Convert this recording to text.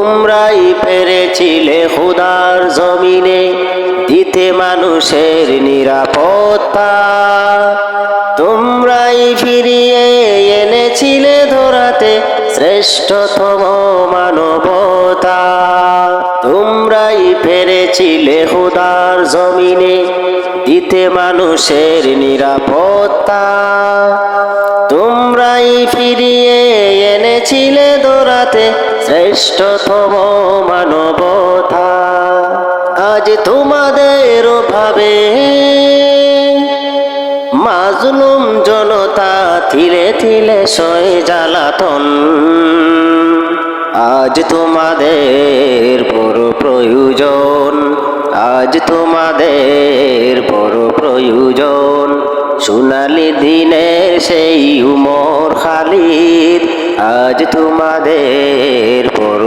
তোমরাই পেরেছিলে খোদার জমিনে দিতে মানুষের নিরাপত্তা। তোমরাই ফিরিয়ে এনেছিলে ধরাতে শ্রেষ্ঠতম মানবতা। তোমরাই পেরেছিলে খোদার জমিনে দিতে মানুষের নিরাপত্তা। তোমরাই ফিরিয়ে এনেছিলে ধরাতে শ্রেষ্ঠতম মানবতা। আজ তোমাদের ভাবে মাজলুম জনতা থিলে থিলে সয়ে জ্বালাতন। আজ তোমাদের বড় প্রয়োজন, আজ তোমাদের বড় প্রয়োজন। সোনালি দিনের সেই উমর খালিদ আজ তোমাদের বড়